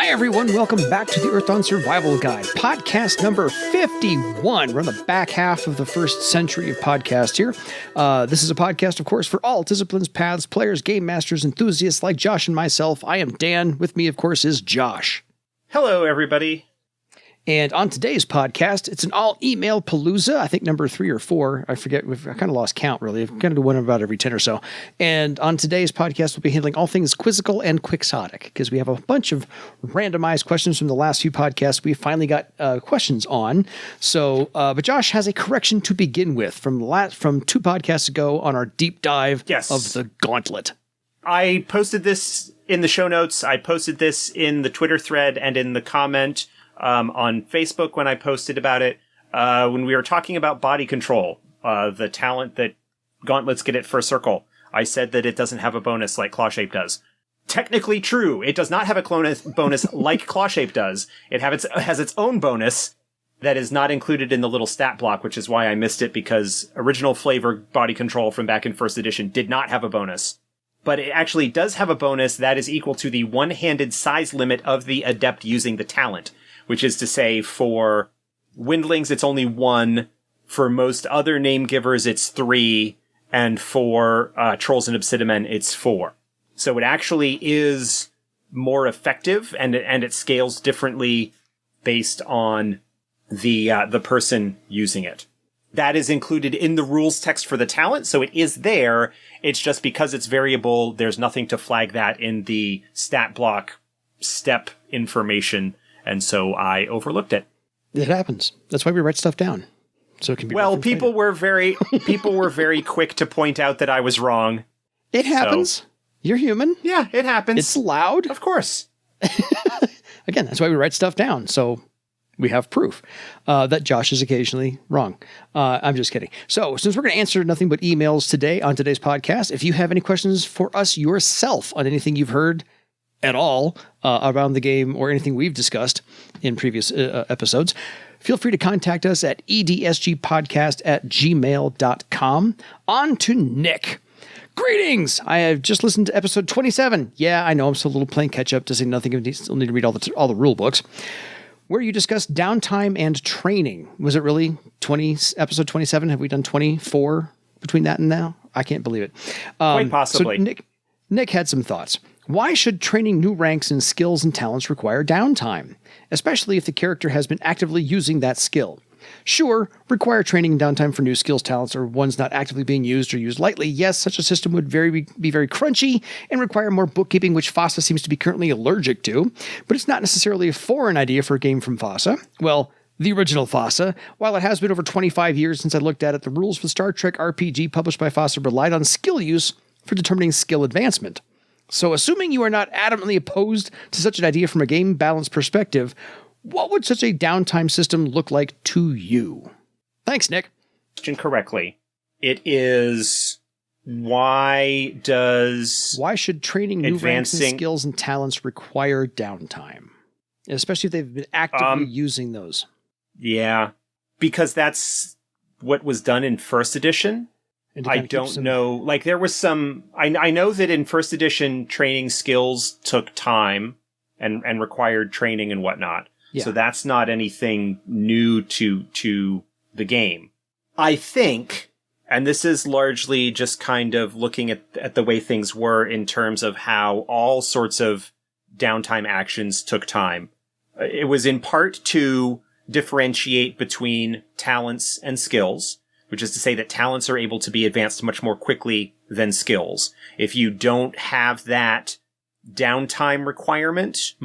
Hi, everyone. Welcome back to the Earth on Survival Guide, podcast number 51. We're on the back half of the first century of podcast here. This is a podcast, of course, for all disciplines, paths, players, game masters, enthusiasts like Josh and myself. I am Dan. With me, of course, is Josh. Hello, everybody. And on today's podcast, it's an all-email palooza, I think number 3 or 4. I forget. I kind of lost count, really. I've kind of do one about every 10 or so. And on today's podcast, we'll be handling all things quizzical and quixotic, because we have a bunch of randomized questions from the last few podcasts we finally got questions on. So, but Josh has a correction to begin with from 2 podcasts ago on our deep dive of the Gauntlet. I posted this in the show notes. I posted this in the Twitter thread and in the comment on Facebook when I posted about it, when we were talking about body control, the talent that gauntlets get at first circle. I said that it doesn't have a bonus like Clawshape does. Technically true. It does not have a bonus like Clawshape does. It has its own bonus that is not included in the little stat block, which is why I missed it, because original flavor body control from back in first edition did not have a bonus. But it actually does have a bonus that is equal to the one-handed size limit of the adept using the talent. Which is to say, for Windlings, it's only 1. For most other name givers, it's 3. And for Trolls and Obsidian, it's 4. So it actually is more effective, and it scales differently based on the person using it. That is included in the rules text for the talent, so it is there. It's just because it's variable, there's nothing to flag that in the stat block step information. And so I overlooked it. It happens. That's why we write stuff down. So it can be. Well, people were very quick to point out that I was wrong. It happens. So, you're human. Yeah, it happens. It's loud. Of course. Again, that's why we write stuff down. So we have proof that Josh is occasionally wrong. I'm just kidding. So since we're going to answer nothing but emails today on today's podcast, if you have any questions for us yourself on anything you've heard at all around the game or anything we've discussed in previous episodes, feel free to contact us at edsgpodcast@gmail.com. On to Nick. Greetings! I have just listened to episode 27. Yeah, I know, I'm still a little playing catch-up to say nothing. I still need to read all the rule books. Where you discussed downtime and training. Was it really episode 27? Have we done 24 between that and now? I can't believe it. Quite possibly. So Nick had some thoughts. Why should training new ranks in skills and talents require downtime, especially if the character has been actively using that skill? Sure, require training and downtime for new skills, talents, or ones not actively being used or used lightly. Yes, such a system would be very crunchy and require more bookkeeping, which FOSSA seems to be currently allergic to, but it's not necessarily a foreign idea for a game from FOSSA. Well, the original FOSSA. While it has been over 25 years since I looked at it, the rules for Star Trek RPG published by FOSSA relied on skill use for determining skill advancement. So assuming you are not adamantly opposed to such an idea from a game balance perspective, what would such a downtime system look like to you? Thanks, Nick. Correctly. It is, why should training new ranks and skills and talents require downtime? Especially if they've been actively using those. Yeah, because that's what was done in first edition. I don't know. Like, there was some... I know that in first edition, training skills took time and required training and whatnot. Yeah. So that's not anything new to the game. I think, and this is largely just kind of looking at the way things were in terms of how all sorts of downtime actions took time. It was in part to differentiate between talents and skills, which is to say that talents are able to be advanced much more quickly than skills. If you don't have that downtime requirement,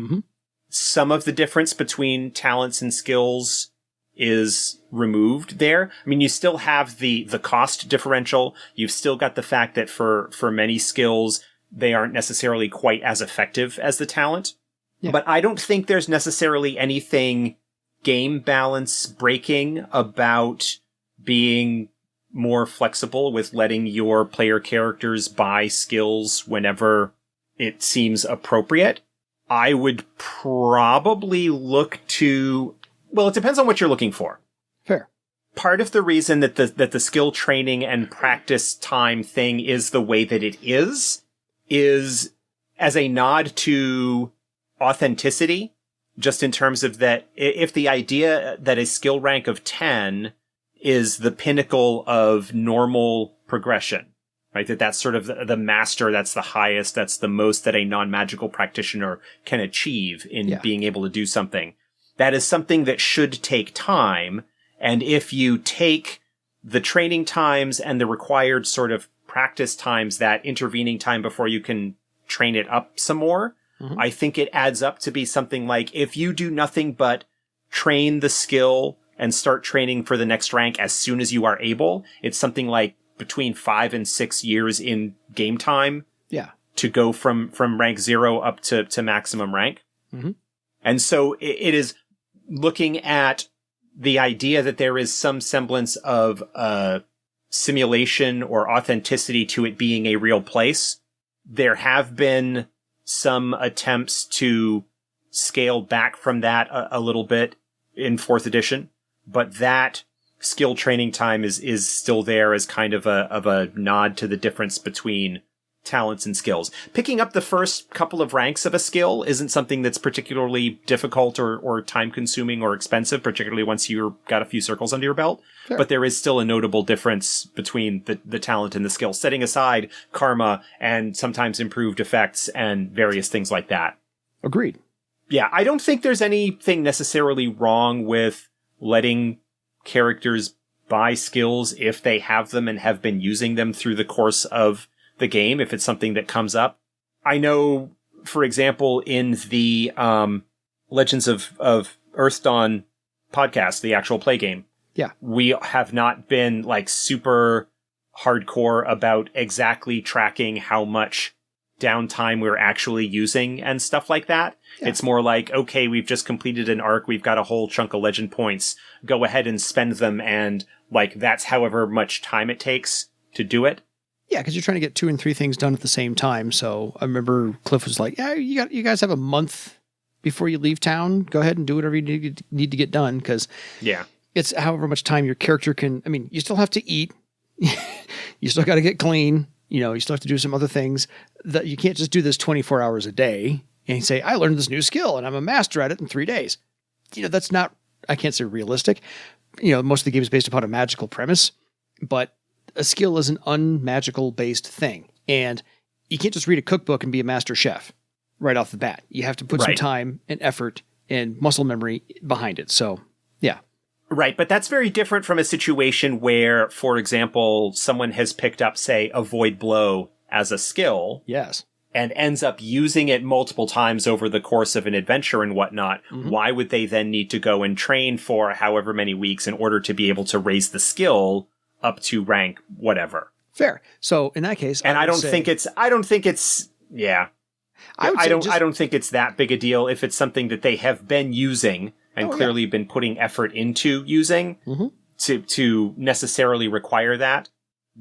some of the difference between talents and skills is removed there. I mean, you still have the cost differential. You've still got the fact that for many skills, they aren't necessarily quite as effective as the talent. Yeah. But I don't think there's necessarily anything game balance breaking about being more flexible with letting your player characters buy skills whenever it seems appropriate. I would probably look to... Well, it depends on what you're looking for. Fair. Part of the reason that the skill training and practice time thing is the way that it is as a nod to authenticity just in terms of that, if the idea that a skill rank of 10 is the pinnacle of normal progression, right? That's sort of the master, that's the highest, that's the most that a non-magical practitioner can achieve in being able to do something. That is something that should take time. And if you take the training times and the required sort of practice times, that intervening time before you can train it up some more, I think it adds up to be something like, if you do nothing but train the skill and start training for the next rank as soon as you are able, it's something like between 5 and 6 years in game time to go from rank 0 up to maximum rank. And so it is looking at the idea that there is some semblance of simulation or authenticity to it being a real place. There have been some attempts to scale back from that a little bit in 4th edition, but that skill training time is still there as kind of a nod to the difference between talents and skills. Picking up the first couple of ranks of a skill isn't something that's particularly difficult or time consuming or expensive, particularly once you've got a few circles under your belt. Sure. But there is still a notable difference between the talent and the skill, setting aside karma and sometimes improved effects and various things like that. Agreed. Yeah, I don't think there's anything necessarily wrong with letting characters buy skills if they have them and have been using them through the course of the game, if it's something that comes up. I know, for example, in the Legends of Earthdawn podcast, the actual play game, we have not been like super hardcore about exactly tracking how much downtime we're actually using and stuff like that. Yeah. It's more like, okay, we've just completed an arc, we've got a whole chunk of legend points, go ahead and spend them, and like that's however much time it takes to do it. Yeah, because you're trying to get 2 and 3 things done at the same time. So I remember Cliff was like, "Yeah, you guys have a month before you leave town. Go ahead and do whatever you need to get done." Because it's however much time your character can. I mean, you still have to eat. You still got to get clean. You still have to do some other things. That you can't just do this 24 hours a day and say, "I learned this new skill and I'm a master at it in 3 days." That's not. I can't say realistic. Most of the game is based upon a magical premise, but a skill is an unmagical based thing. And you can't just read a cookbook and be a master chef right off the bat. You have to put some time and effort and muscle memory behind it. So, yeah. Right. But that's very different from a situation where, for example, someone has picked up, say, avoid blow as a skill. Yes. And ends up using it multiple times over the course of an adventure and whatnot. Why would they then need to go and train for however many weeks in order to be able to raise the skill up to rank whatever? Fair. So in that case, and I don't think it's I don't think it's that big a deal if it's something that they have been using and clearly been putting effort into using to necessarily require that.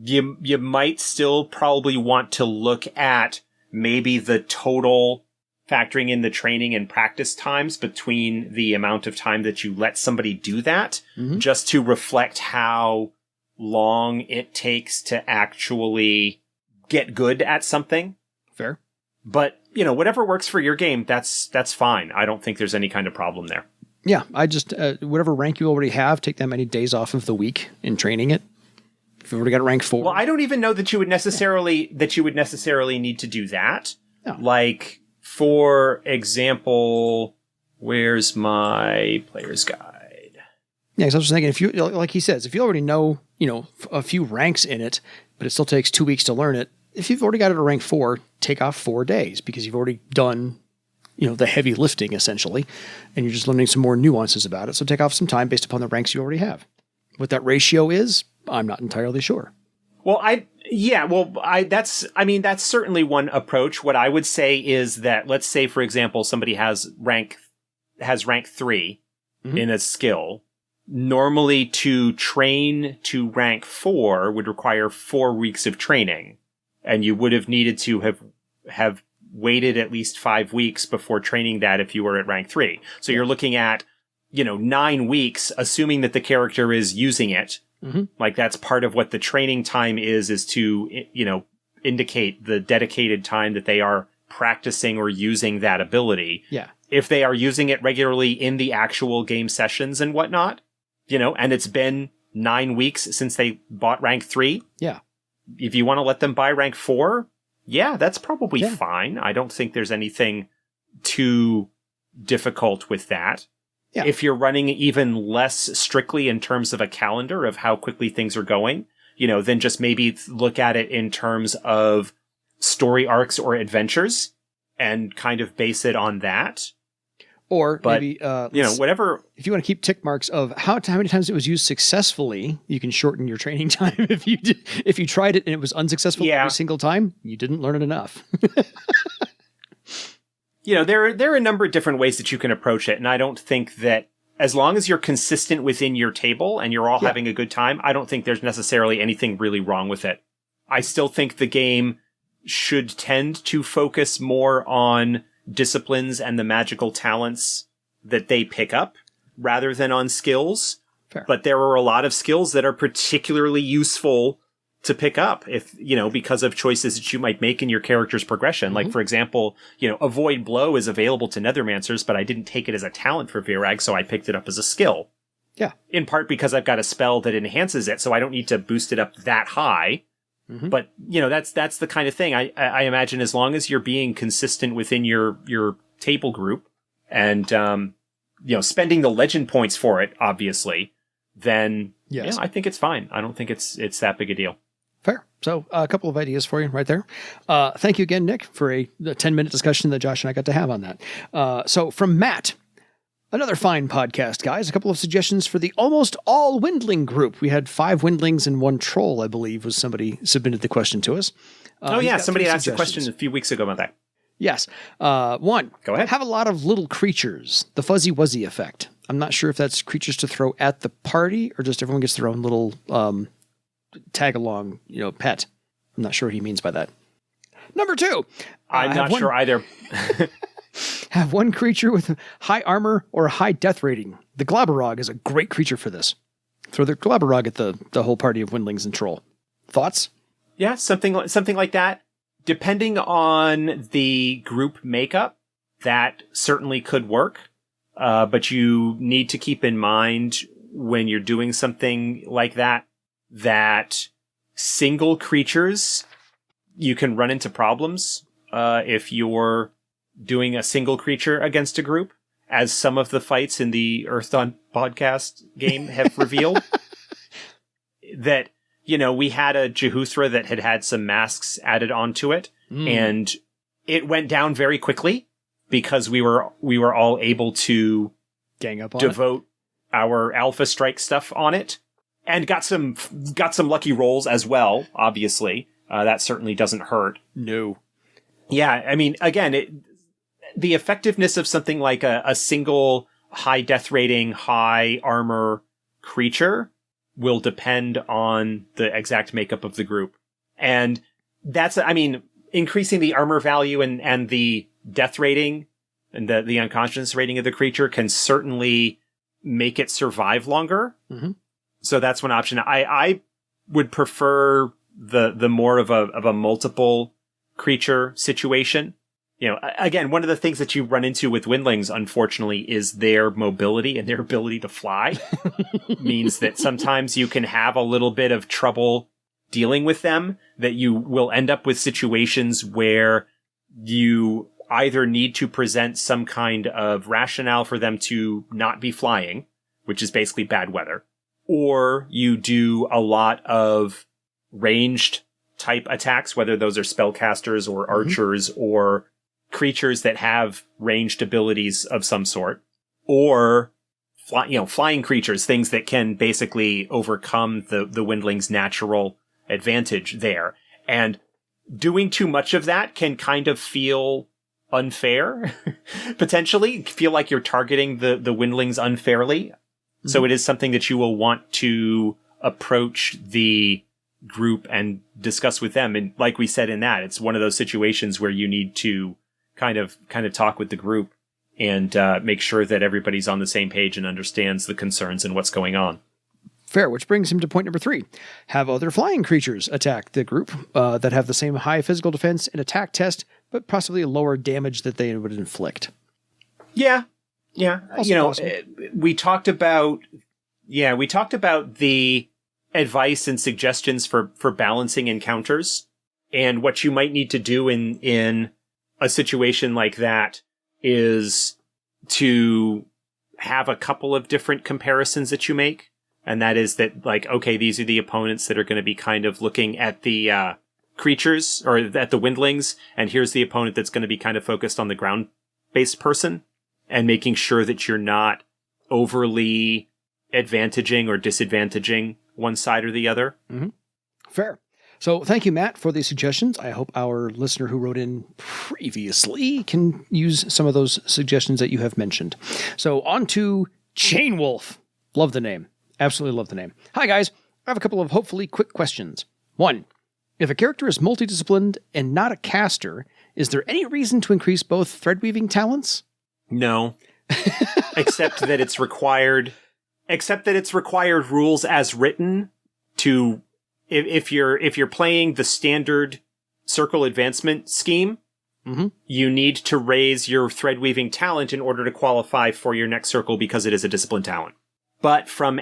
You might still probably want to look at maybe the total, factoring in the training and practice times between the amount of time that you let somebody do that, just to reflect how long it takes to actually get good at something. Fair. But, whatever works for your game, that's fine. I don't think there's any kind of problem there. Yeah, I just, whatever rank you already have, take that many days off of the week in training it. If you've already got rank 4. Well, I don't even know that you would necessarily need to do that. No. Like, for example, where's my player's guide? Yeah, because I was thinking, if you, like he says, if you already know, a few ranks in it, but it still takes 2 weeks to learn it, if you've already got it at rank 4, take off 4 days because you've already done, the heavy lifting essentially, and you're just learning some more nuances about it. So take off some time based upon the ranks you already have. What that ratio is, I'm not entirely sure. Well, that's certainly one approach. What I would say is that, let's say, for example, somebody has rank 3 in a skill. Normally, to train to rank 4 would require 4 weeks of training, and you would have needed to have waited at least 5 weeks before training that if you were at rank 3. So you're looking at, 9 weeks, assuming that the character is using it. Like that's part of what the training time is to, indicate the dedicated time that they are practicing or using that ability. Yeah. If they are using it regularly in the actual game sessions and whatnot, and it's been 9 weeks since they bought rank 3. Yeah. If you want to let them buy rank 4, yeah, that's probably fine. I don't think there's anything too difficult with that. Yeah. If you're running even less strictly in terms of a calendar of how quickly things are going, then just maybe look at it in terms of story arcs or adventures and kind of base it on that. Or maybe, whatever. If you want to keep tick marks of how many times it was used successfully, you can shorten your training time. If you tried it and it was unsuccessful every single time, you didn't learn it enough. There are a number of different ways that you can approach it. And I don't think that as long as you're consistent within your table and you're all having a good time, I don't think there's necessarily anything really wrong with it. I still think the game should tend to focus more on disciplines and the magical talents that they pick up rather than on skills. Fair. But there are a lot of skills that are particularly useful to pick up because of choices that you might make in your character's progression. Mm-hmm. Like, for example, Avoid Blow is available to Nethermancers, but I didn't take it as a talent for Virag, so I picked it up as a skill. Yeah. In part because I've got a spell that enhances it, so I don't need to boost it up that high. Mm-hmm. But, that's the kind of thing. I imagine as long as you're being consistent within your table group and, spending the legend points for it, obviously, then I think it's fine. I don't think it's that big a deal. Fair. So a couple of ideas for you right there. Thank you again, Nick, for a 10-minute discussion that Josh and I got to have on that. So from Matt, another fine podcast, guys. A couple of suggestions for the almost all Windling group. We had 5 Windlings and 1 Troll, I believe, was somebody submitted the question to us. Somebody asked a question a few weeks ago about that. Yes. 1. Go ahead. Have a lot of little creatures. The Fuzzy Wuzzy effect. I'm not sure if that's creatures to throw at the party or just everyone gets their own little tag along, pet. I'm not sure what he means by that. Number 2. I'm not sure either. Have one creature with high armor or a high death rating. The Glabberog is a great creature for this. Throw the Glabberog at the whole party of Windlings and Troll. Thoughts? Yeah, something like that. Depending on the group makeup, that certainly could work. But you need to keep in mind when you're doing something like that single creatures, you can run into problems if you're doing a single creature against a group, as some of the fights in the Earthdawn podcast game have revealed. That, we had a Jehuthra that had some masks added onto it, and it went down very quickly because we were all able to gang up on devote our Alpha Strike stuff on it, and got some lucky rolls as well. Obviously, that certainly doesn't hurt. No. Yeah, I mean, again, the effectiveness of something like a single high death rating, high armor creature will depend on the exact makeup of the group. And that's, increasing the armor value and the death rating and the unconscious rating of the creature can certainly make it survive longer. Mm-hmm. So that's one option. I would prefer the more of a multiple creature situation. Again, one of the things that you run into with Windlings, unfortunately, is their mobility and their ability to fly. Means that sometimes you can have a little bit of trouble dealing with them, that you will end up with situations where you either need to present some kind of rationale for them to not be flying, which is basically bad weather, or you do a lot of ranged type attacks, whether those are spellcasters or archers or creatures that have ranged abilities of some sort, or flying creatures, things that can basically overcome the Windling's natural advantage there. And doing too much of that can kind of feel unfair, potentially feel like you're targeting the Windlings unfairly. Mm-hmm. So it is something that you will want to approach the group and discuss with them. And like we said in that, it's one of those situations where you need to kind of talk with the group and make sure that everybody's on the same page and understands the concerns and what's going on. Fair, which brings him to point number 3. Have other flying creatures attack the group that have the same high physical defense and attack test, but possibly lower damage that they would inflict. Yeah. Also possible. We talked about the advice and suggestions for balancing encounters, and what you might need to do in a situation like that is to have a couple of different comparisons that you make. And that is that, like, okay, these are the opponents that are going to be kind of looking at the creatures or at the windlings, and here's the opponent that's going to be kind of focused on the ground-based person, and making sure that you're not overly advantaging or disadvantaging one side or the other. Mm-hmm. Fair. So thank you, Matt, for these suggestions. I hope our listener who wrote in previously can use some of those suggestions that you have mentioned. So on to Chain Wolf. Love the name. Absolutely love the name. Hi, guys. I have a couple of hopefully quick questions. 1. If a character is multidisciplined and not a caster, is there any reason to increase both thread-weaving talents? No. Except that it's required rules as written to, if you're playing the standard circle advancement scheme, mm-hmm. you need to raise your thread-weaving talent in order to qualify for your next circle because it is a discipline talent. But from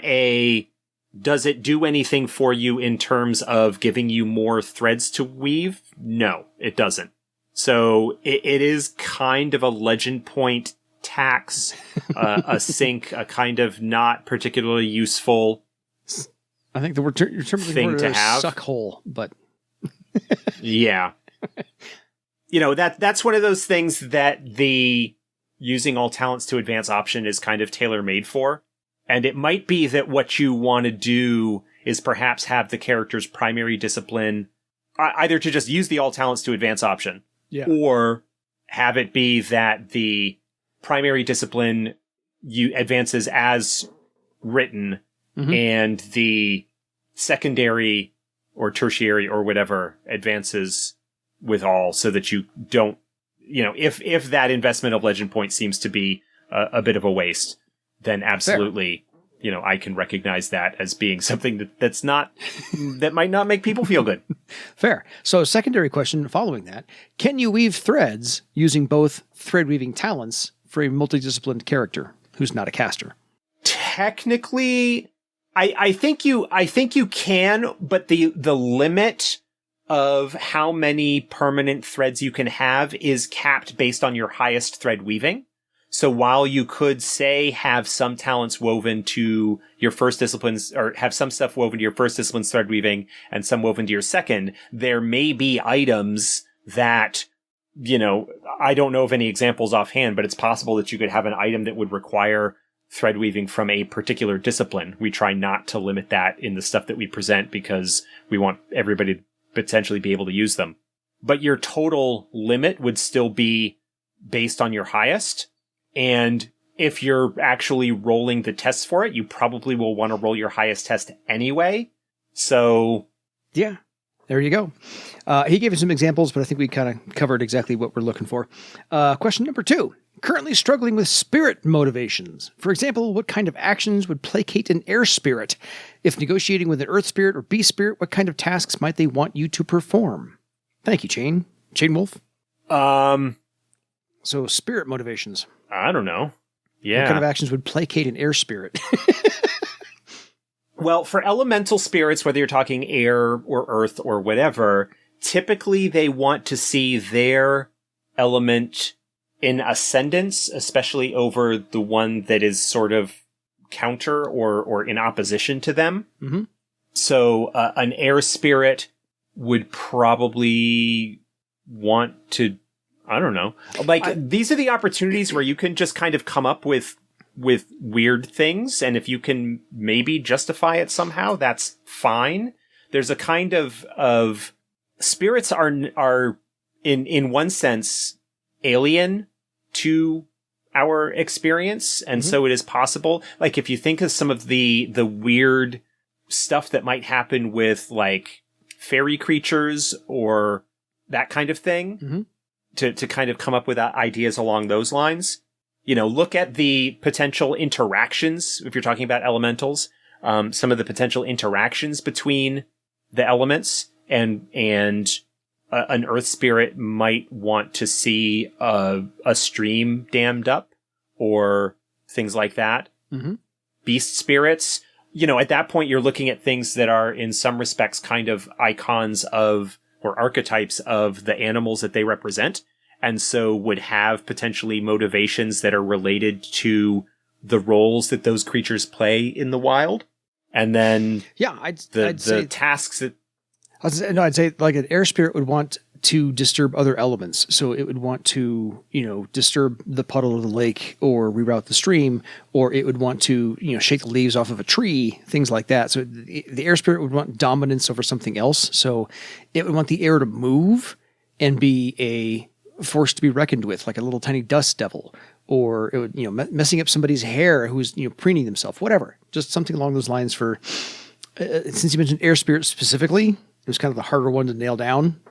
does it do anything for you in terms of giving you more threads to weave? No, it doesn't. So it is kind of a legend point tax, a sink, a kind of not particularly useful. I think the word you're thing to have. Suck hole, but yeah, that's one of those things that the using all talents to advance option is kind of tailor made for. And it might be that what you want to do is perhaps have the character's primary discipline either to just use the all talents to advance option, or have it be that the primary discipline advances as written, mm-hmm. and the secondary or tertiary or whatever advances with all, so that you don't, if that investment of legend point seems to be a bit of a waste, then absolutely, I can recognize that as being something that's not, that might not make people feel good. Fair. So secondary question following that, can you weave threads using both thread weaving talents for a multidisciplined character who's not a caster? Technically, I think you can, but the limit of how many permanent threads you can have is capped based on your highest thread weaving. So while you could say have some talents woven to your first disciplines, or have some stuff woven to your first discipline's thread weaving and some woven to your second, there may be items that, I don't know of any examples offhand, but it's possible that you could have an item that would require thread weaving from a particular discipline. We try not to limit that in the stuff that we present because we want everybody to potentially be able to use them. But your total limit would still be based on your highest. And if you're actually rolling the tests for it, you probably will want to roll your highest test anyway. So, yeah, there you go. He gave us some examples, but I think we kind of covered exactly what we're looking for. Question number 2. Currently struggling with spirit motivations. For example, what kind of actions would placate an air spirit? If negotiating with an earth spirit or beast spirit, what kind of tasks might they want you to perform? Thank you, Chain Wolf. So spirit motivations. I don't know. Yeah. What kind of actions would placate an air spirit? Well, for elemental spirits, whether you're talking air or earth or whatever, typically they want to see their element in ascendance, especially over the one that is sort of counter or in opposition to them. Mm-hmm. So an air spirit would probably want to, I don't know. These are the opportunities where you can just kind of come up with weird things, and if you can maybe justify it somehow, that's fine. There's a kind of spirits are in one sense alien to our experience, and so it is possible. Like if you think of some of the weird stuff that might happen with like fairy creatures or that kind of thing, to kind of come up with ideas along those lines. Look at the potential interactions, if you're talking about elementals, some of the potential interactions between the elements, and an earth spirit might want to see a stream dammed up or things like that. Mm-hmm. Beast spirits, at that point you're looking at things that are in some respects kind of icons of, or archetypes of, the animals that they represent, and so would have potentially motivations that are related to the roles that those creatures play in the wild. And then I'd the say tasks that... I'd say like an air spirit would want to disturb other elements. So it would want to, disturb the puddle of the lake or reroute the stream, or it would want to, shake the leaves off of a tree, things like that. So the air spirit would want dominance over something else. So it would want the air to move and be a force to be reckoned with, like a little tiny dust devil, or it would, messing up somebody's hair who's, preening themselves, whatever, just something along those lines for, since you mentioned air spirit specifically, it was kind of the harder one to nail down.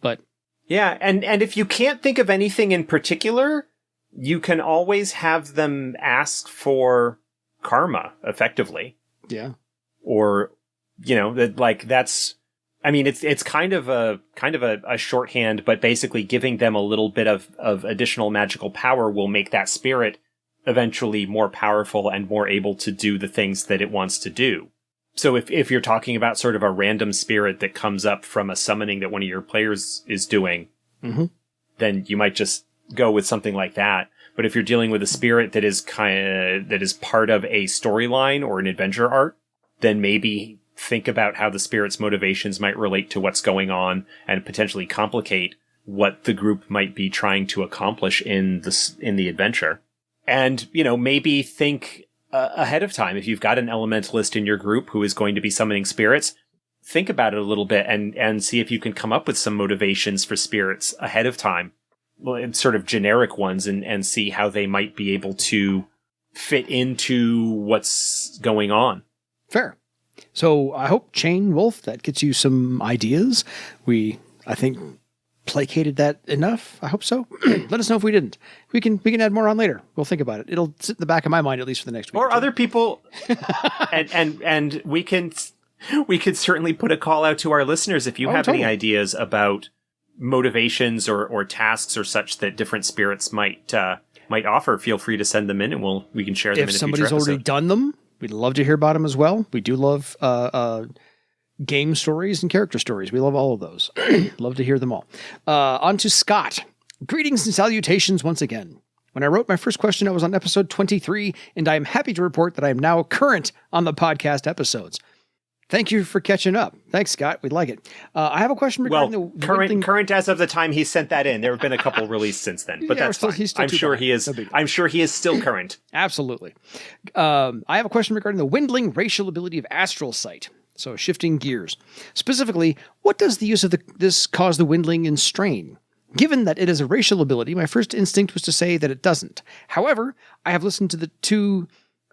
But yeah, and if you can't think of anything in particular, you can always have them ask for karma, effectively. Yeah. Or, that's, I mean, it's kind of a shorthand, but basically giving them a little bit of additional magical power will make that spirit eventually more powerful and more able to do the things that it wants to do. So if you're talking about sort of a random spirit that comes up from a summoning that one of your players is doing, mm-hmm. then you might just go with something like that. But if you're dealing with a spirit that is part of a storyline or an adventure arc, then maybe think about how the spirit's motivations might relate to what's going on and potentially complicate what the group might be trying to accomplish in the adventure. And, maybe think ahead of time. If you've got an elementalist in your group who is going to be summoning spirits, think about it a little bit and see if you can come up with some motivations for spirits ahead of time, sort of generic ones, and see how they might be able to fit into what's going on. Fair. So I hope, Chain Wolf, that gets you some ideas. I think, placated that enough. I hope so. Let us know if we didn't. We can add more on later. We'll think about it. It'll sit in the back of my mind at least for the next week. Or other people, and we could certainly put a call out to our listeners if you have any ideas about motivations or tasks or such that different spirits might offer. Feel free to send them in, and we can share them in a future episode. If somebody's already done them, we'd love to hear about them as well. We do love game stories and character stories. We love all of those. Love to hear them all. On to Scott. Greetings and salutations once again. When I wrote my first question, I was on episode 23, and I am happy to report that I am now current on the podcast episodes. Thank you for catching up. Thanks, Scott. We like it. I have a question regarding the current as of the time he sent that in. There have been a couple released since then, but that's fine. I'm sure he is still current. Absolutely. I have a question regarding the Windling racial ability of Astral Sight. So shifting gears. Specifically, what does the use of this cause the Windling in Strain? Given that it is a racial ability, my first instinct was to say that it doesn't. However, I have listened to the two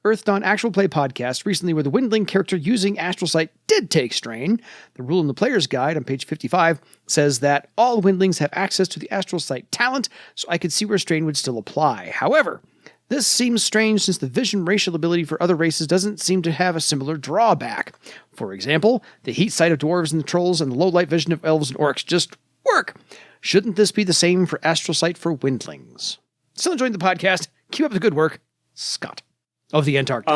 Earth Dawn Actual Play podcasts recently where the Windling character using Astral Sight did take Strain. The rule in the player's guide on page 55 says that all Windlings have access to the Astral Sight talent, so I could see where Strain would still apply. However, this seems strange since the vision racial ability for other races doesn't seem to have a similar drawback. For example, the heat sight of dwarves and the trolls and the low light vision of elves and orcs just work. Shouldn't this be the same for Astral Sight for Windlings? Still enjoying the podcast. Keep up the good work. Scott. Of the Antarctic.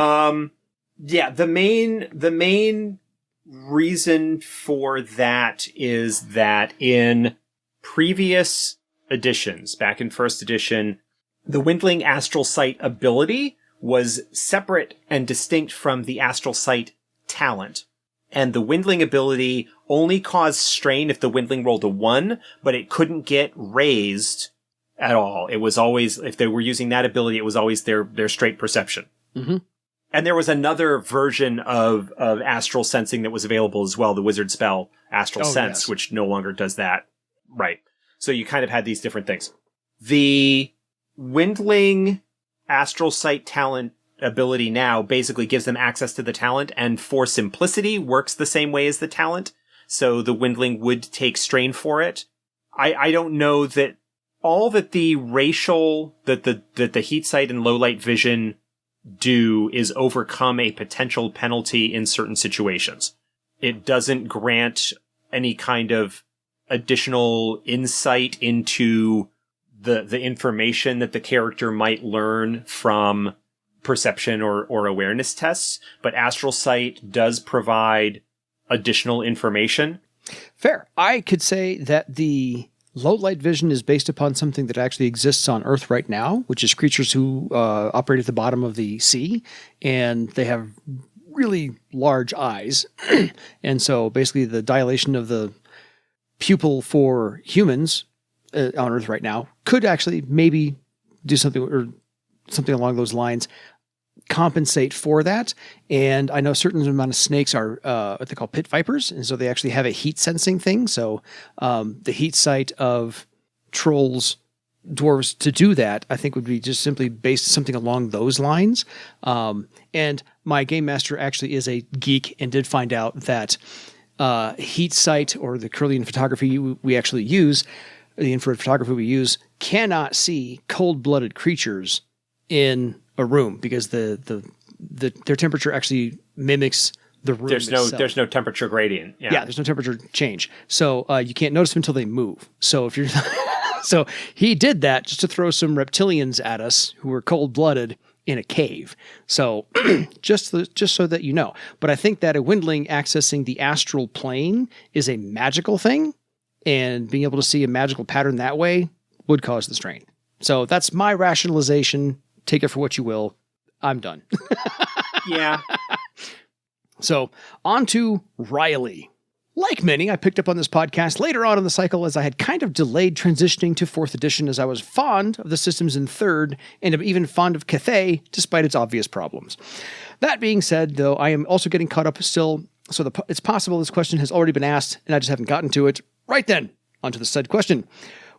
Yeah, the main reason for that is that in previous editions, back in first edition, the Windling Astral Sight ability was separate and distinct from the Astral Sight talent. And the Windling ability only caused strain if the Windling rolled a 1, but it couldn't get raised at all. It was always, if they were using that ability, it was always their straight perception. Mm-hmm. And there was another version of astral sensing that was available as well, the wizard spell Astral Sense, yes, which no longer does that. Right. So you kind of had these different things. The Windling Astral Sight talent ability now basically gives them access to the talent, and for simplicity works the same way as the talent. So the Windling would take strain for it. I don't know that all that the racial, that the heat sight and low light vision do is overcome a potential penalty in certain situations. It doesn't grant any kind of additional insight into the information that the character might learn from perception or awareness tests, but Astral Sight does provide additional information. Fair. I could say that the low light vision is based upon something that actually exists on Earth right now, which is creatures who operate at the bottom of the sea, and they have really large eyes. And so basically the dilation of the pupil for humans on Earth right now could actually maybe do something or something along those lines, compensate for that. And I know a certain amount of snakes are what they call pit vipers, and so they actually have a heat sensing thing. So the heat sight of trolls, dwarves to do that, I think would be just simply based something along those lines. And my game master actually is a geek and did find out that heat sight, or the Kirlian photography we actually use, the infrared photography we use, cannot see cold-blooded creatures in a room because their temperature actually mimics the room itself. There's no temperature gradient. Yeah, there's no temperature change. So you can't notice them until they move. So if you're so he did that just to throw some reptilians at us who were cold-blooded in a cave. So just so that you know. But I think that a windling accessing the astral plane is a magical thing, and being able to see a magical pattern that way would cause the strain. So that's my rationalization. Take it for what you will. I'm done. Yeah. So on to Riley. Like many, I picked up on this podcast later on in the cycle as I had kind of delayed transitioning to 4th edition, as I was fond of the systems in 3rd and am even fond of Cathay despite its obvious problems. That being said, though, I am also getting caught up still, so it's possible this question has already been asked and I just haven't gotten to it. Right then, onto the said question.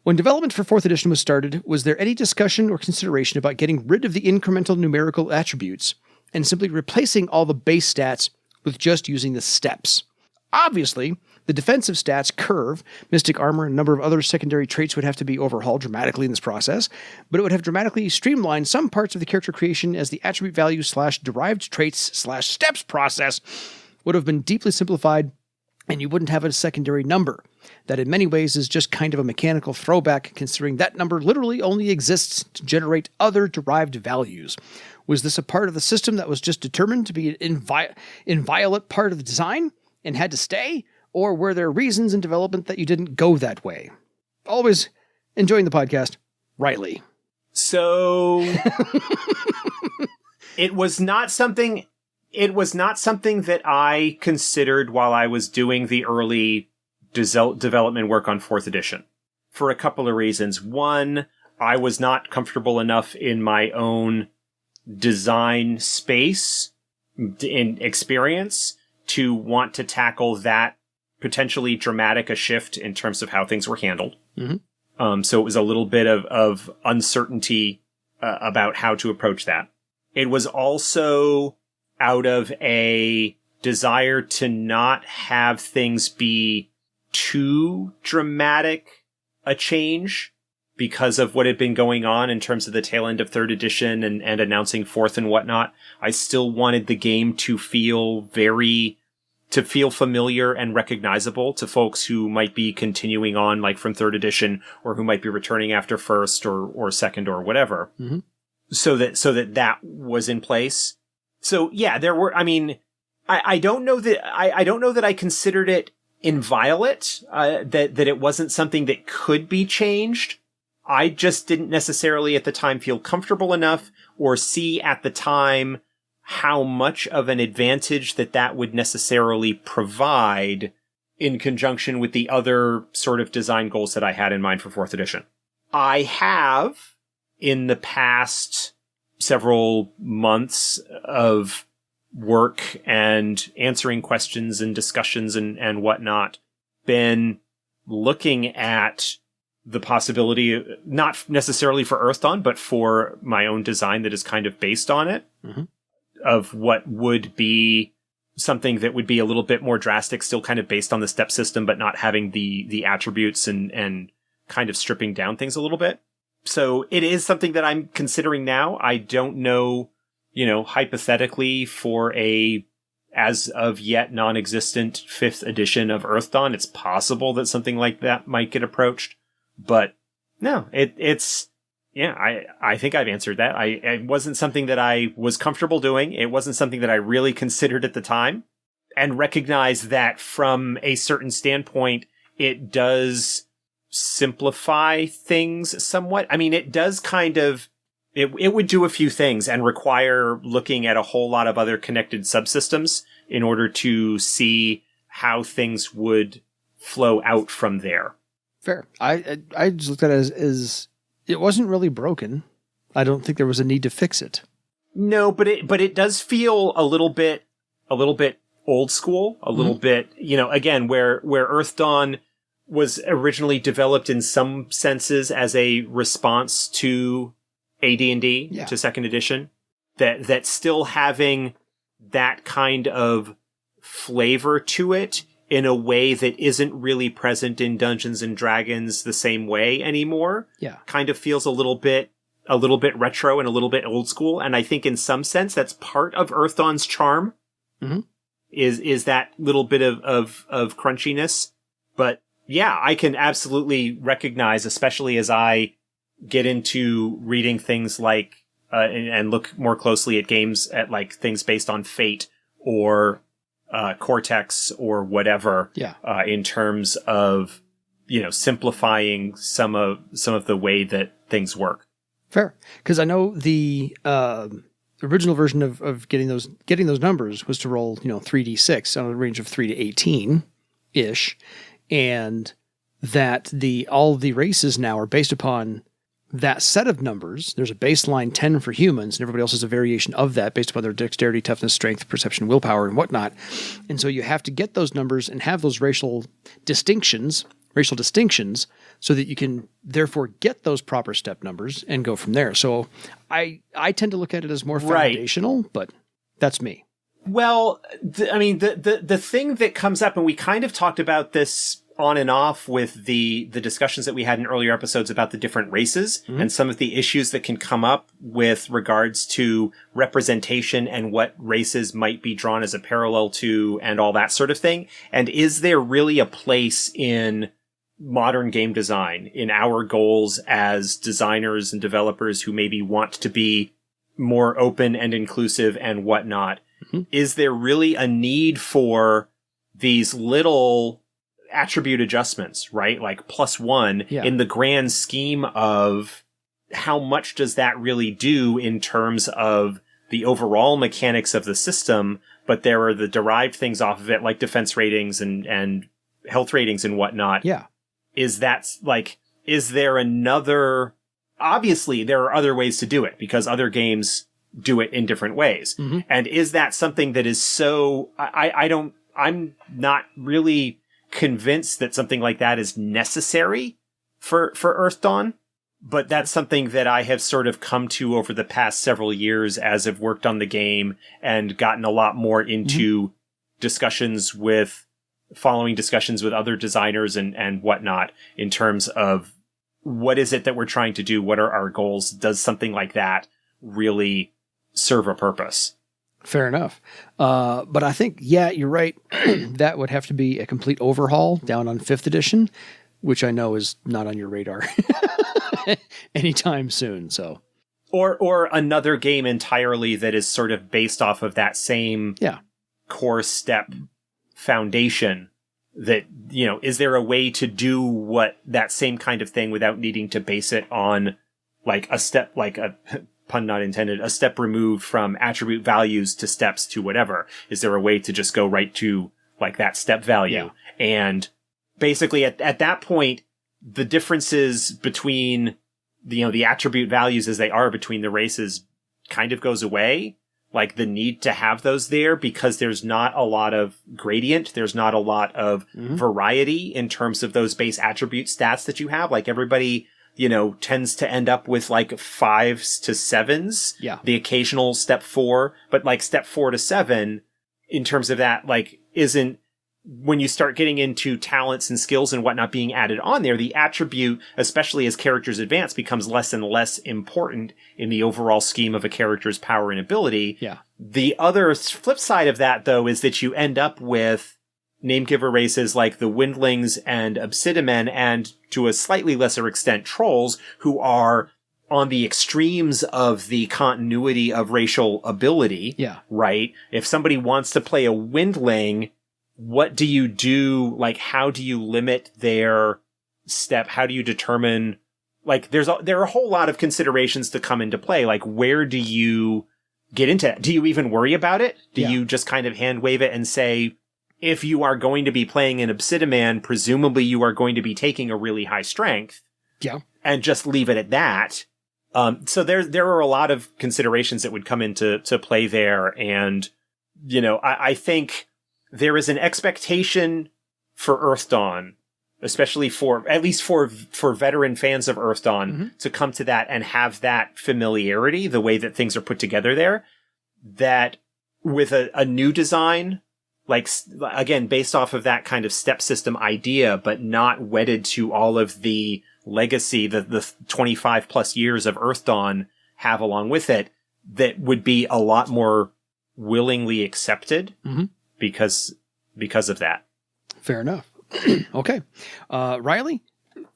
When development for 4th edition was started, was there any discussion or consideration about getting rid of the incremental numerical attributes and simply replacing all the base stats with just using the steps? Obviously, the defensive stats, curve, mystic armor, and a number of other secondary traits would have to be overhauled dramatically in this process, but it would have dramatically streamlined some parts of the character creation, as the attribute value / derived traits / steps process would have been deeply simplified, and you wouldn't have a secondary number. That in many ways is just kind of a mechanical throwback, considering that number literally only exists to generate other derived values. Was this a part of the system that was just determined to be an inviolate part of the design and had to stay? Or were there reasons in development that you didn't go that way? Always enjoying the podcast, Riley. So it was not something that I considered while I was doing the early development work on 4th edition, for a couple of reasons. One, I was not comfortable enough in my own design space in experience to want to tackle that potentially dramatic a shift in terms of how things were handled. Mm-hmm. So it was a little bit of uncertainty about how to approach that. It was also out of a desire to not have things be too dramatic a change because of what had been going on in terms of the tail end of 3rd edition and announcing 4th and whatnot. I still wanted the game to feel familiar and recognizable to folks who might be continuing on, like from 3rd edition, or who might be returning after 1st or 2nd or whatever. Mm-hmm. So that was in place. So yeah, there were, I don't know that I considered it inviolate, that it wasn't something that could be changed. I just didn't necessarily at the time feel comfortable enough or see at the time how much of an advantage that would necessarily provide in conjunction with the other sort of design goals that I had in mind for 4th edition. I have, in the past several months of work and answering questions and discussions and whatnot, been looking at the possibility, not necessarily for Earthdawn, but for my own design that is kind of based on it, mm-hmm. of what would be something that would be a little bit more drastic, still kind of based on the step system, but not having the attributes and kind of stripping down things a little bit. So it is something that I'm considering now. I don't know hypothetically for a as of yet non-existent 5th edition of Earth Dawn, it's possible that something like that might get approached. But no, it's I think I've answered that. It wasn't something that I was comfortable doing. It wasn't something that I really considered at the time, and recognize that from a certain standpoint, it does simplify things somewhat. I mean, it does kind of, it would do a few things and require looking at a whole lot of other connected subsystems in order to see how things would flow out from there. Fair. I just looked at it as it wasn't really broken. I don't think there was a need to fix it. No, but it does feel a little bit old school, a little bit, again, where Earth Dawn was originally developed in some senses as a response to AD&D, to 2nd edition, that still having that kind of flavor to it in a way that isn't really present in Dungeons and Dragons the same way anymore. Yeah. Kind of feels a little bit retro and a little bit old school. And I think in some sense that's part of Earth Dawn's charm. Mm-hmm. Is that little bit of crunchiness. But yeah, I can absolutely recognize, especially as I get into reading things like, and look more closely at games at like things based on Fate or Cortex or whatever, in terms of, simplifying some of the way that things work. Fair. Because I know the original version of getting those numbers was to roll, 3d6 on a range of 3 to 18-ish, and that all the races now are based upon that set of numbers. There's a baseline 10 for humans, and everybody else has a variation of that based upon their dexterity, toughness, strength, perception, willpower, and whatnot. And so you have to get those numbers and have those racial distinctions so that you can therefore get those proper step numbers and go from there. So I tend to look at it as more foundational, but that's me. Well, the thing that comes up, and we kind of talked about this on and off with the discussions that we had in earlier episodes about the different races and some of the issues that can come up with regards to representation and what races might be drawn as a parallel to and all that sort of thing. And is there really a place in modern game design, in our goals as designers and developers who maybe want to be more open and inclusive and whatnot? Is there really a need for these little attribute adjustments, right? Like +1 in the grand scheme of how much does that really do in terms of the overall mechanics of the system, but there are the derived things off of it, like defense ratings and health ratings and whatnot. Yeah. Is there another, obviously there are other ways to do it because other games do it in different ways. And is that something that is so, I'm not really convinced that something like that is necessary for Earth Dawn, but that's something that I have sort of come to over the past several years as I've worked on the game and gotten a lot more into following discussions with other designers and whatnot in terms of what is it that we're trying to do? What are our goals? Does something like that really serve a purpose? Fair enough. But I think, you're right. That would have to be a complete overhaul down on 5th edition, which I know is not on your radar anytime soon. So, or another game entirely that is sort of based off of that same core step foundation. That, is there a way to do what that same kind of thing without needing to base it on like a step, like a pun not intended, a step removed from attribute values to steps to whatever? Is there a way to just go right to like that step value? And basically at that point, the differences between the attribute values as they are between the races kind of goes away. Like the need to have those there because there's not a lot of gradient. There's not a lot of variety in terms of those base attribute stats that you have. Like everybody, tends to end up with like 5s to 7s. Yeah. The occasional step 4, but like step 4 to 7 in terms of that, like isn't when you start getting into talents and skills and whatnot being added on there, the attribute, especially as characters advance, becomes less and less important in the overall scheme of a character's power and ability. Yeah. The other flip side of that, though, is that you end up with name-giver races like the Windlings and Obsidian, and to a slightly lesser extent, Trolls, who are on the extremes of the continuity of racial ability. Yeah. Right? If somebody wants to play a Windling, what do you do? Like, how do you limit their step? How do you determine, like, there are a whole lot of considerations to come into play. Like, where do you get into it? Do you even worry about it? Do you just kind of hand wave it and say, if you are going to be playing an Obsidian, presumably you are going to be taking a really high strength. Yeah. And just leave it at that. So there are a lot of considerations that would come into play there. And, you know, I think there is an expectation for Earth Dawn, especially at least for veteran fans of Earth Dawn, to come to that and have that familiarity, the way that things are put together there, that with a new design, like, again, based off of that kind of step system idea, but not wedded to all of the legacy that the 25 plus years of Earth Dawn have along with it, that would be a lot more willingly accepted. Because of that. Fair enough. Okay. Riley,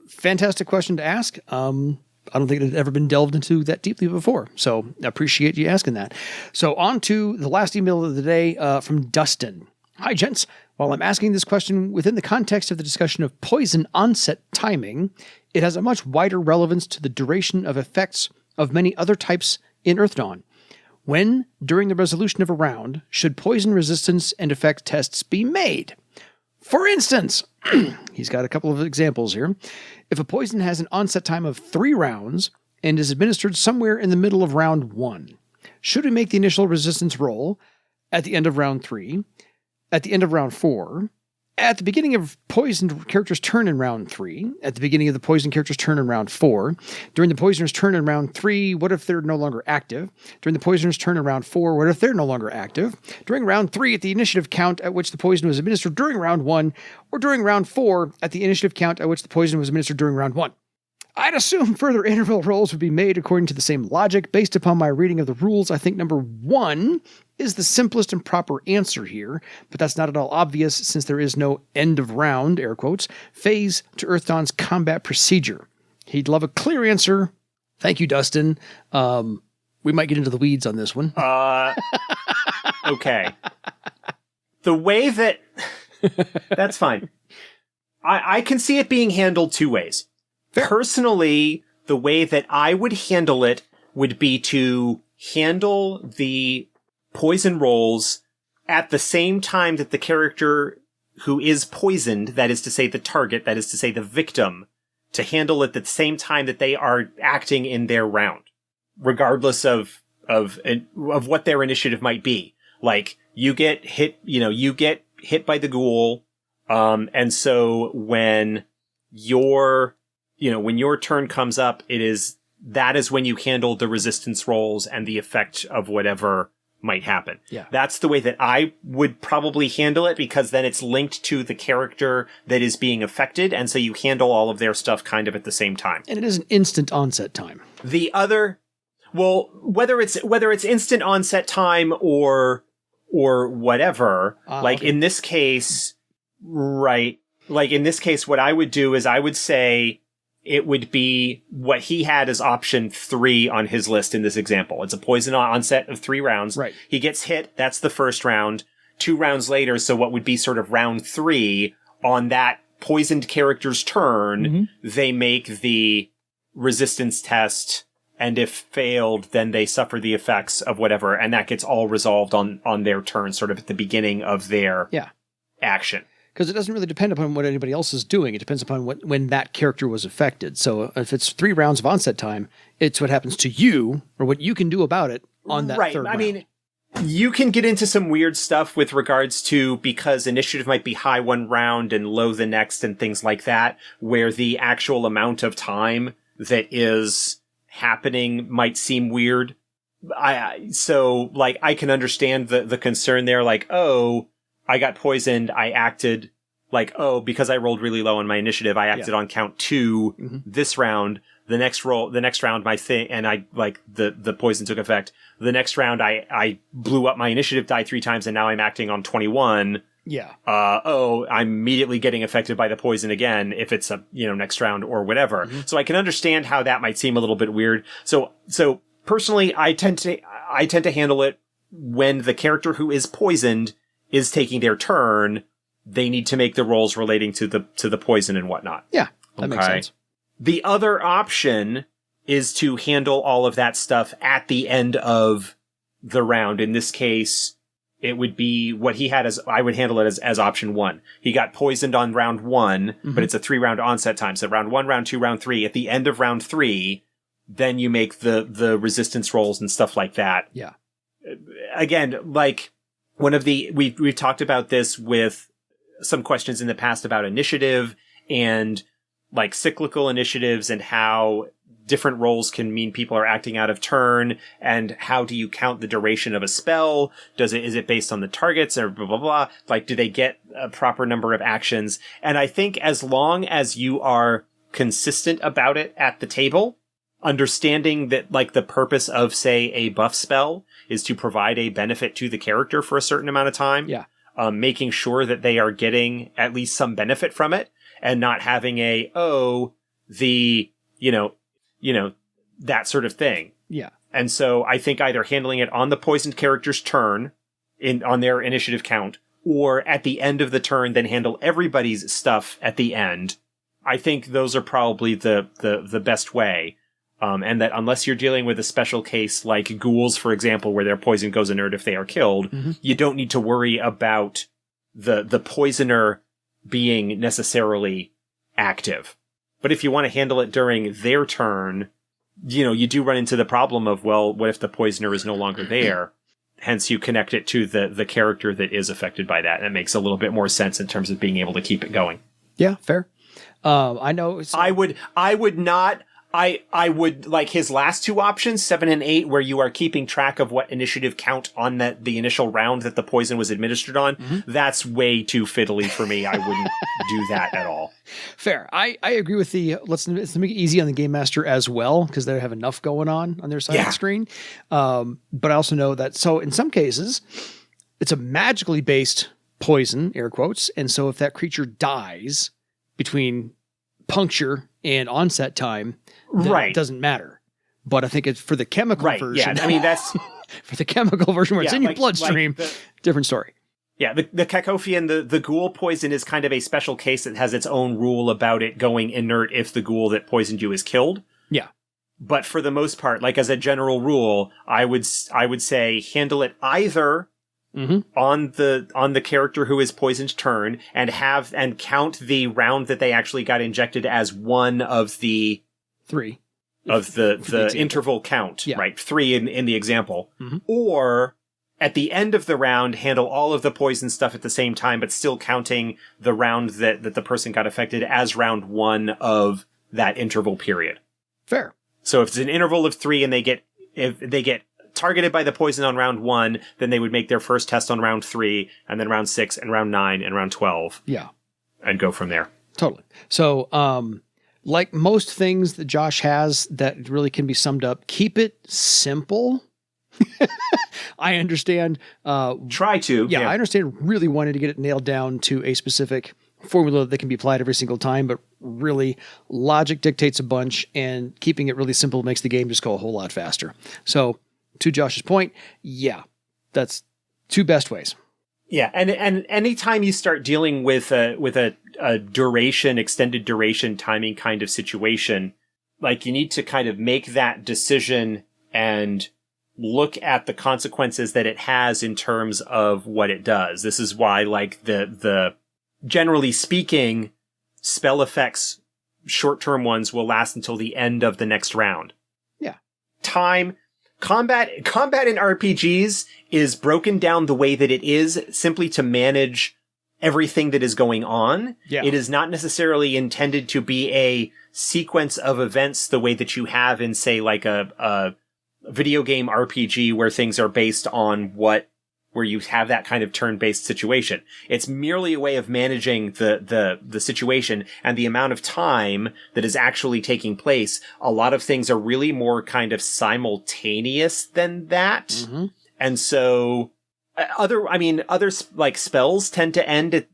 fantastic question to ask. I don't think it had ever been delved into that deeply before. So I appreciate you asking that. So on to the last email of the day from Dustin. Hi, gents. While I'm asking this question within the context of the discussion of poison onset timing, it has a much wider relevance to the duration of effects of many other types in Earth Dawn. When, during the resolution of a round, should poison resistance and effect tests be made? For instance, he's got a couple of examples here. If a poison has an onset time of 3 rounds and is administered somewhere in the middle of round 1, should we make the initial resistance roll at the end of round 3, at the end of round 4, at the beginning of poisoned character's turn in round 3, at the beginning of the poisoned character's turn in round 4, during the poisoner's turn in round 3, what if they're no longer active? During the poisoner's turn in round 4, what if they're no longer active? During round 3, at the initiative count at which the poison was administered during round 1, or during round 4, at the initiative count at which the poison was administered during round 1. I'd assume further interval rolls would be made according to the same logic. Based upon my reading of the rules, I think number 1 is the simplest and proper answer here, but that's not at all obvious since there is no end of round, air quotes, phase to Earth Dawn's combat procedure. He'd love a clear answer. Thank you, Dustin. We might get into the weeds on this one. Okay. The way that... That's fine. I can see it being handled 2 ways. Personally, the way that I would handle it would be to handle the poison rolls at the same time that the character who is poisoned, that is to say the target, that is to say the victim, to handle it at the same time that they are acting in their round, regardless of what their initiative might be. Like, you get hit by the ghoul, and so when your turn comes up, that is when you handle the resistance rolls and the effect of whatever might happen. Yeah. That's the way that I would probably handle it, because then it's linked to the character that is being affected, and so you handle all of their stuff kind of at the same time. And it is an instant onset time. The other, well, whether it's instant onset time or whatever, in this case, right, like in this case, what I would do is I would say it would be what he had as option 3 on his list in this example. It's a poison onset of 3 rounds. Right. He gets hit. That's the first round. 2 rounds later, so what would be sort of round 3, on that poisoned character's turn, they make the resistance test, and if failed, then they suffer the effects of whatever, and that gets all resolved on their turn, sort of at the beginning of their action. Because it doesn't really depend upon what anybody else is doing. It depends upon when that character was affected. So if it's 3 rounds of onset time, it's what happens to you or what you can do about it on that third round. I mean, you can get into some weird stuff with regards to, because initiative might be high one round and low the next and things like that, where the actual amount of time that is happening might seem weird. I can understand the concern there, like, I got poisoned. I acted like, oh, because I rolled really low on my initiative, I acted on count 2 this round. The next round, my thing, and I, like, the poison took effect. The next round, I blew up my initiative die 3 times, and now I'm acting on 21. Yeah. I'm immediately getting affected by the poison again if it's a, next round or whatever. So I can understand how that might seem a little bit weird. So personally, I tend to handle it when the character who is poisoned is taking their turn. They need to make the rolls relating to the poison and whatnot. Yeah. That makes sense. The other option is to handle all of that stuff at the end of the round. In this case, it would be what he had as, I would handle it as option 1. He got poisoned on round 1, but it's a 3-round onset time. So round 1, round 2, round 3. At the end of round 3, then you make the resistance rolls and stuff like that. Yeah. Again, like we've talked about this with some questions in the past about initiative and like cyclical initiatives and how different roles can mean people are acting out of turn, and how do you count the duration of a spell? Is it based on the targets or blah, blah, blah? Like, do they get a proper number of actions? And I think as long as you are consistent about it at the table, understanding that, like, the purpose of, say, a buff spell is to provide a benefit to the character for a certain amount of time. Yeah. Making sure that they are getting at least some benefit from it, and not having that sort of thing. Yeah. And so I think either handling it on the poisoned character's turn on their initiative count, or at the end of the turn, then handle everybody's stuff at the end. I think those are probably the best way. And that unless you're dealing with a special case like ghouls, for example, where their poison goes inert if they are killed, you don't need to worry about the poisoner being necessarily active. But if you want to handle it during their turn, you do run into the problem of, well, what if the poisoner is no longer there? Hence, you connect it to the character that is affected by that. And it makes a little bit more sense in terms of being able to keep it going. Yeah, fair. I know. I would not. I would like his last 2 options, 7 and 8, where you are keeping track of what initiative count on the initial round that the poison was administered on. That's way too fiddly for me. I wouldn't do that at all. Fair. I agree with let's make it easy on the game master as well, because they have enough going on their side of the screen. But I also know that, so in some cases, it's a magically based poison, air quotes. And so if that creature dies between puncture and onset time, it doesn't matter. But I think it's for the chemical version. Yeah, I mean, that's for the chemical version where it's in your bloodstream. Different story. Yeah, the Cacophyan, the ghoul poison is kind of a special case that has its own rule about it going inert if the ghoul that poisoned you is killed. Yeah. But for the most part, like as a general rule, I would say handle it either on the character who is poisoned turn, and count the round that they actually got injected as one of the 3 of the interval count, right? 3 in the example, or at the end of the round, handle all of the poison stuff at the same time, but still counting the round that the person got affected as round 1 of that interval period. Fair. So if it's an interval of 3 and if they get targeted by the poison on round 1, then they would make their first test on round 3, and then round 6 and round 9 and round 12. Yeah. And go from there. Totally. So, like most things that Josh has that really can be summed up, keep it simple. I understand. Try to. Yeah, I understand really wanting to get it nailed down to a specific formula that can be applied every single time, but really logic dictates a bunch, and keeping it really simple makes the game just go a whole lot faster. So to Josh's point, yeah, that's 2 best ways. Yeah, and anytime you start dealing with a duration, extended duration timing kind of situation, like you need to kind of make that decision and look at the consequences that it has in terms of what it does. This is why, like, the generally speaking, spell effects, short-term ones, will last until the end of the next round. Yeah. Combat in RPGs is broken down the way that it is simply to manage everything that is going on. Yeah. It is not necessarily intended to be a sequence of events the way that you have in, say, like a video game RPG where things are based on where where you have that kind of turn-based situation. It's merely a way of managing the situation and the amount of time that is actually taking place. A lot of things are really more kind of simultaneous than that. Mm-hmm. And so other like spells tend to end at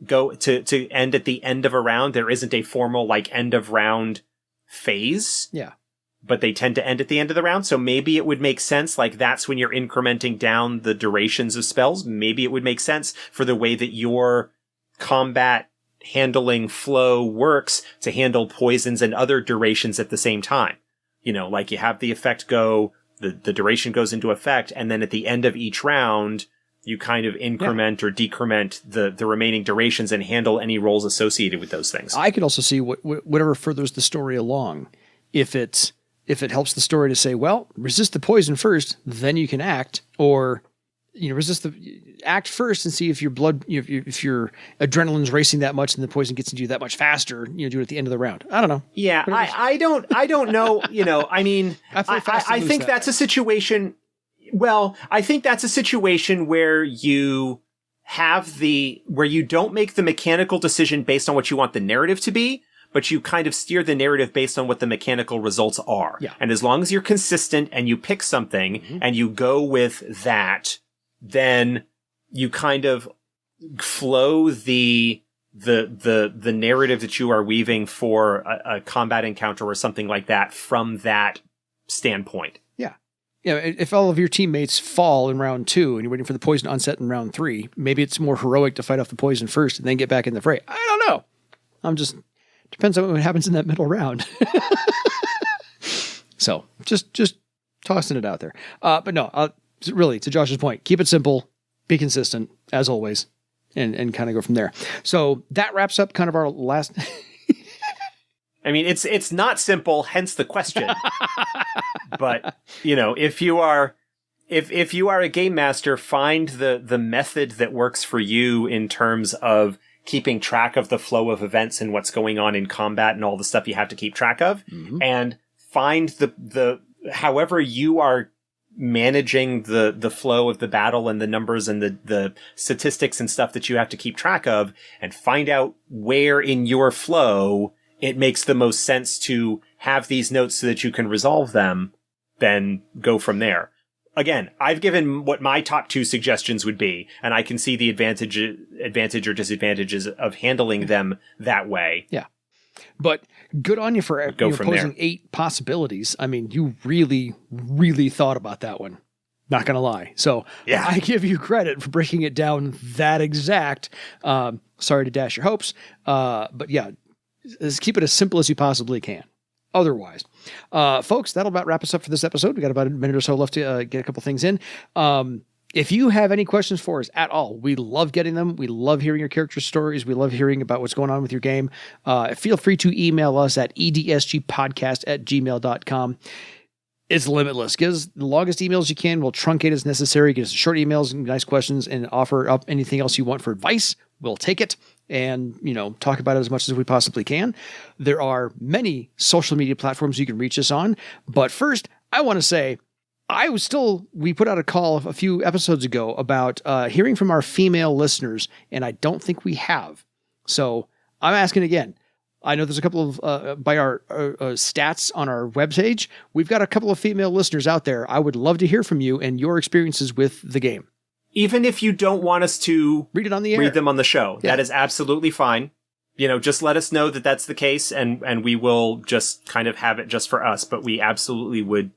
end at the end of a round. There isn't a formal like end of round phase. Yeah. But they tend to end at the end of the round. So maybe it would make sense, like that's when you're incrementing down the durations of spells. Maybe it would make sense for the way that your combat handling flow works to handle poisons and other durations at the same time. You know, like you have the effect go, the duration goes into effect, and then at the end of each round, you kind of increment or decrement the remaining durations and handle any rolls associated with those things. I could also see whatever furthers the story along. If it helps the story to say, well, resist the poison first, then you can act, or act first and see if your blood, if your adrenaline's racing that much and the poison gets into you that much faster, do it at the end of the round. I don't know. Yeah, I don't know. I mean, I think that's a situation. Well, I think that's a situation where you where you don't make the mechanical decision based on what you want the narrative to be, but you kind of steer the narrative based on what the mechanical results are. Yeah. And as long as you're consistent and you pick something and you go with that, then you kind of flow the narrative that you are weaving for a combat encounter or something like that from that standpoint. Yeah. Yeah. If all of your teammates fall in round 2 and you're waiting for the poison onset in round 3, maybe it's more heroic to fight off the poison first and then get back in the fray. I don't know. Depends on what happens in that middle round. So just tossing it out there. But no, really, to Josh's point, keep it simple, be consistent as always, and kind of go from there. So that wraps up kind of our last. I mean, it's not simple, hence the question. But if you are a game master, find the method that works for you in terms of keeping track of the flow of events and what's going on in combat and all the stuff you have to keep track of, and find the however you are managing the flow of the battle and the numbers and the statistics and stuff that you have to keep track of, and find out where in your flow it makes the most sense to have these notes so that you can resolve them, then go from there. Again, I've given what my top 2 suggestions would be, and I can see the advantage or disadvantages of handling them that way. Yeah. But good on you for posing 8 possibilities. I mean, you really, really thought about that one. Not going to lie. So yeah. I give you credit for breaking it down that exact. Sorry to dash your hopes. But yeah, just keep it as simple as you possibly can. Otherwise, folks, that'll about wrap us up for this episode. We got about a minute or so left to get a couple things in. If you have any questions for us at all, we love getting them. We love hearing your character stories. We love hearing about what's going on with your game. Feel free to email us at edsgpodcast@gmail.com. It's limitless. Give us the longest emails you can. We'll truncate as necessary. Give us short emails and nice questions and offer up anything else you want for advice. We'll take it and, talk about it as much as we possibly can. There are many social media platforms you can reach us on. But first, I want to say, we put out a call a few episodes ago about hearing from our female listeners, and I don't think we have. So I'm asking again. I know there's a couple of, by our stats on our webpage, we've got a couple of female listeners out there. I would love to hear from you and your experiences with the game. Even if you don't want us to read it on the air, read them on the show, that is absolutely fine. Just let us know that that's the case, and we will just kind of have it just for us. But we absolutely would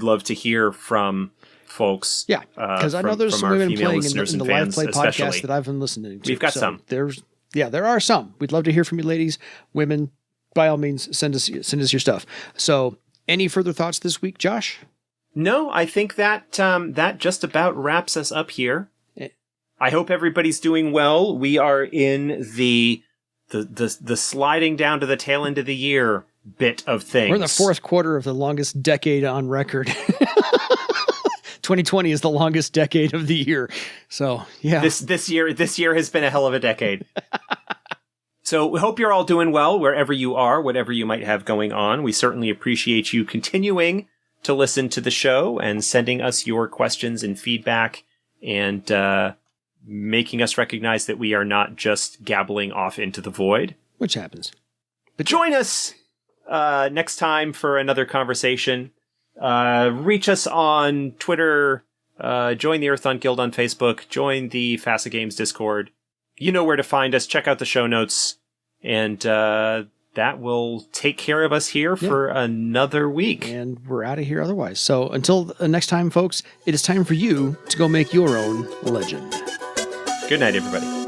love to hear from folks. Yeah, because I know there's some women playing in the live play podcast that I've been listening to. We've got some. There are some. We'd love to hear from you, ladies, women. By all means, send us your stuff. So, any further thoughts this week, Josh? No, I think that that just about wraps us up here. I hope everybody's doing well. We are in the sliding down to the tail end of the year bit of things. We're in the 4th quarter of the longest decade on record. 2020 is the longest decade of the year. So, yeah. This year has been a hell of a decade. So we hope you're all doing well wherever you are, whatever you might have going on. We certainly appreciate you continuing to listen to the show and sending us your questions and feedback and making us recognize that we are not just gabbling off into the void. Which happens. But join us next time for another conversation. Reach us on Twitter. Join the Earthon Guild on Facebook. Join the FASA Games Discord. You know where to find us. Check out the show notes. And that will take care of us here for another week. And we're out of here otherwise. So until next time, folks, it is time for you to go make your own legend. Good night, everybody.